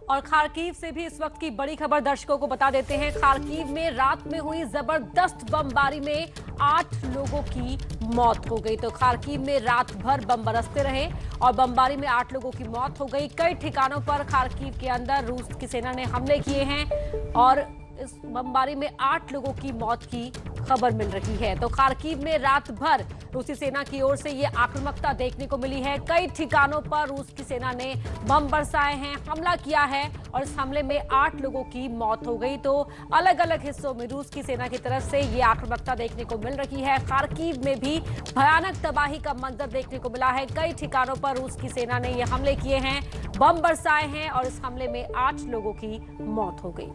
और खार्किव से भी इस वक्त की बड़ी खबर दर्शकों को बता देते हैं। खार्किव में रात में हुई जबरदस्त बमबारी में 8 लोगों की मौत हो गई। तो खार्किव में रात भर बम बरसते रहे और बमबारी में 8 लोगों की मौत हो गई। कई ठिकानों पर खार्किव के अंदर रूस की सेना ने हमले किए हैं और इस बमबारी में 8 लोगों की मौत की खबर मिल रही है। तो खार्किव में रात भर रूसी सेना की ओर से ये आक्रामकता देखने को मिली है। कई ठिकानों पर रूस की सेना ने बम बरसाए हैं, हमला किया है और इस हमले में 8 लोगों की मौत हो गई। तो अलग अलग हिस्सों में रूस की सेना की तरफ से ये आक्रामकता देखने को मिल रही है। खार्किव में भी भयानक तबाही का मंजर देखने को मिला है। कई ठिकानों पर रूस की सेना ने ये हमले किए हैं, बम बरसाए हैं और इस हमले में 8 लोगों की मौत हो गई।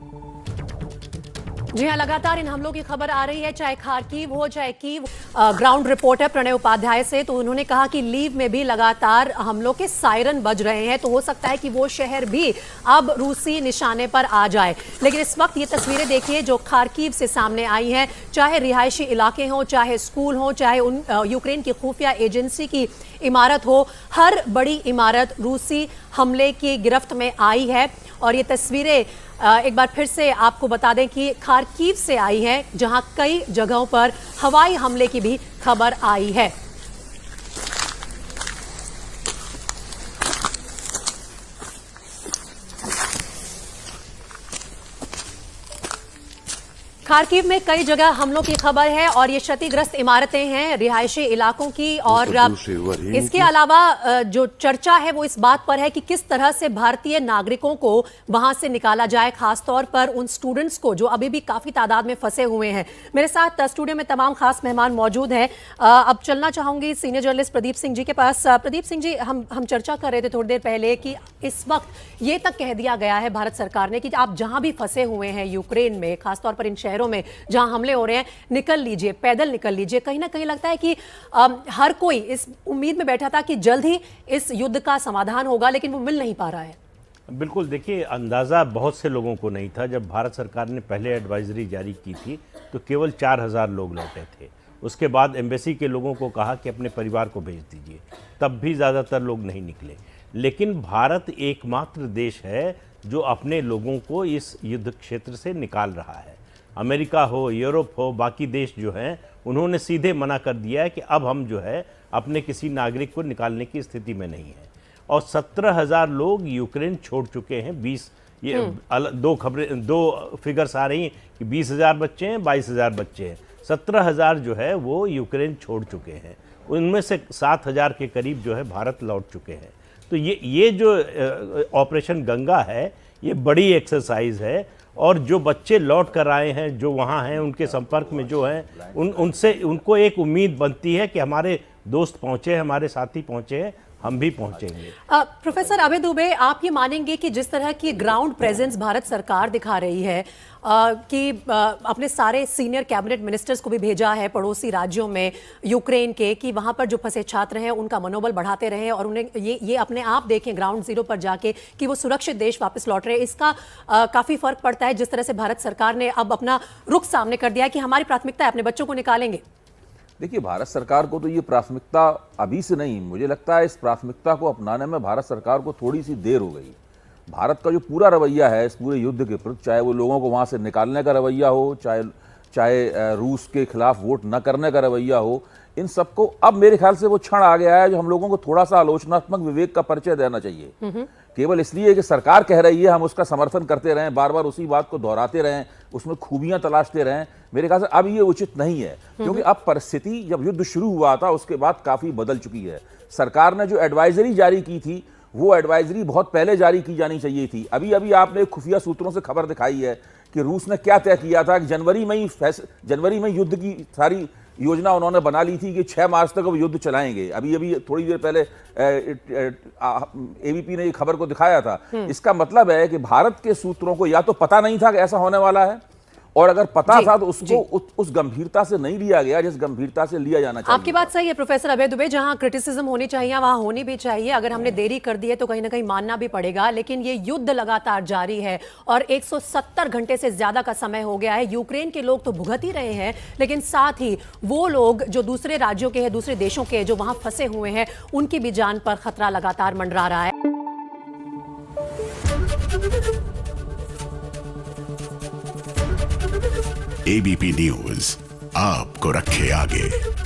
जी हाँ, लगातार इन हमलों की खबर आ रही है, चाहे खार्किव हो चाहे Kyiv. Ground reporter Pranay Upadhyay से, तो उन्होंने कहा कि लीव में भी लगातार हमलों के सायरन बज रहे हैं, तो हो सकता है कि वो शहर भी अब रूसी निशाने पर आ जाए। लेकिन इस वक्त ये तस्वीरें देखिए जो खार्किव से सामने आई हैं, चाहे रिहायशी इलाके हों, चाहे स्कूल हों, चाहे उन यूक्रेन की खुफिया एजेंसी की इमारत हो, हर बड़ी इमारत रूसी हमले की गिरफ्त में आई है। और ये तस्वीरें एक बार फिर से आपको बता दें कि खार्किव से आई है, जहां कई जगहों पर हवाई हमले की भी खबर आई है। खार्किव में कई जगह हमलों की खबर है और ये क्षतिग्रस्त इमारतें हैं रिहायशी इलाकों की। और इसके अलावा जो चर्चा है वो इस बात पर है कि किस तरह से भारतीय नागरिकों को वहां से निकाला जाए, खासतौर पर उन स्टूडेंट्स को जो अभी भी काफी तादाद में फंसे हुए हैं। मेरे साथ स्टूडियो में तमाम खास मेहमान मौजूद हैं। अब चलना चाहूंगी सीनियर जर्नलिस्ट प्रदीप सिंह जी के पास। प्रदीप सिंह जी, हम चर्चा कर रहे थे थोड़ी देर पहले कि इस वक्त ये तक कह दिया गया है भारत सरकार ने कि आप जहां भी फंसे हुए हैं यूक्रेन में, खासतौर पर इन शहरों में जहां हमले हो रहे हैं, निकल लीजिए, पैदल निकल लीजिए। कहीं ना कहीं लगता है कि हर कोई इस उम्मीद में बैठा था कि जल्द ही इस युद्ध का समाधान होगा, लेकिन वो मिल नहीं पा रहा है। बिल्कुल, देखिए, अंदाज़ा बहुत से लोगों को नहीं था। जब भारत सरकार ने पहले एडवाइजरी जारी की थी तो केवल 4000 लोग लौटे थे। उसके बाद एम्बेसी के लोगों को कहा कि अपने परिवार को भेज दीजिए, तब भी ज़्यादातर लोग नहीं निकले। लेकिन भारत एकमात्र देश है जो अपने लोगों को इस युद्ध क्षेत्र से निकाल रहा है। अमेरिका हो, यूरोप हो, बाकी देश जो हैं उन्होंने सीधे मना कर दिया है कि अब हम जो है अपने किसी नागरिक को निकालने की स्थिति में नहीं है। और 17,000 लोग यूक्रेन छोड़ चुके हैं। 20 ये दो फिगर्स आ रही हैं कि 20,000 बच्चे हैं, 22,000 बच्चे हैं। 17,000 जो है वो यूक्रेन छोड़ चुके हैं। उनमें से 7,000 के करीब जो है भारत लौट चुके हैं। तो ये जो ऑपरेशन गंगा है, ये बड़ी एक्सरसाइज है। और जो बच्चे लौट कर आए हैं, जो वहाँ हैं, उनके संपर्क में जो हैं, उनसे उनको एक उम्मीद बनती है कि हमारे दोस्त पहुँचे, हमारे साथी पहुँचे हैं, हम भी पहुंचेंगे। प्रोफेसर अभय दुबे, आप ये मानेंगे कि जिस तरह की ग्राउंड प्रेजेंस भारत सरकार दिखा रही है कि अपने सारे सीनियर कैबिनेट मिनिस्टर्स को भी भेजा है पड़ोसी राज्यों में यूक्रेन के, कि वहां पर जो फंसे छात्र हैं उनका मनोबल बढ़ाते रहें और उन्हें ये अपने आप देखें ग्राउंड जीरो पर जाके कि वो सुरक्षित देश वापस लौट रहे हैं, इसका काफ़ी फर्क पड़ता है जिस तरह से भारत सरकार ने अब अपना रुख सामने कर दिया है कि हमारी प्राथमिकता है अपने बच्चों को निकालेंगे। देखिए, भारत सरकार को तो ये प्राथमिकता अभी से नहीं, मुझे लगता है इस प्राथमिकता को अपनाने में भारत सरकार को थोड़ी सी देर हो गई। भारत का जो पूरा रवैया है इस पूरे युद्ध के प्रति, चाहे वो लोगों को वहाँ से निकालने का रवैया हो, चाहे रूस के खिलाफ वोट न करने का रवैया हो, इन सबको अब मेरे ख्याल से वो क्षण आ गया है जो हम लोगों को थोड़ा सा आलोचनात्मक विवेक का परिचय देना चाहिए। केवल इसलिए कि सरकार कह रही है हम उसका समर्थन करते रहें, बार बार उसी बात को दोहराते रहें, उसमें खूबियां तलाशते रहें, मेरे ख्याल से अब ये उचित नहीं है। क्योंकि अब परिस्थिति जब युद्ध शुरू हुआ था उसके बाद काफी बदल चुकी है। सरकार ने जो एडवाइजरी जारी की थी वो एडवाइजरी बहुत पहले जारी की जानी चाहिए थी। अभी अभी आपने खुफिया सूत्रों से खबर दिखाई है कि रूस ने क्या तय किया था कि जनवरी में युद्ध की सारी योजना उन्होंने बना ली थी कि 6 मार्च तक वो युद्ध चलाएंगे। अभी अभी थोड़ी देर पहले एबीपी ने ये खबर को दिखाया था। इसका मतलब है कि भारत के सूत्रों को या तो पता नहीं था कि ऐसा होने वाला है, और अगर पता था तो उसको उस गंभीरता से नहीं लिया गया जिस गंभीरता से लिया जाना चाहिए। आपकी बात सही है प्रोफेसर अभय दुबे, जहां क्रिटिसिज्म होनी चाहिए वहां होनी भी चाहिए। अगर हमने देरी कर दी है तो कहीं ना कहीं मानना भी पड़ेगा, लेकिन ये युद्ध लगातार जारी है और 170 घंटे से ज्यादा का समय हो गया है। यूक्रेन के लोग तो भुगत ही रहे हैं, लेकिन साथ ही वो लोग जो दूसरे राज्यों के हैं, दूसरे देशों के, जो वहां फंसे हुए हैं, उनकी भी जान पर खतरा लगातार मंडरा रहा है। एबीपी न्यूज आपको रखे आगे।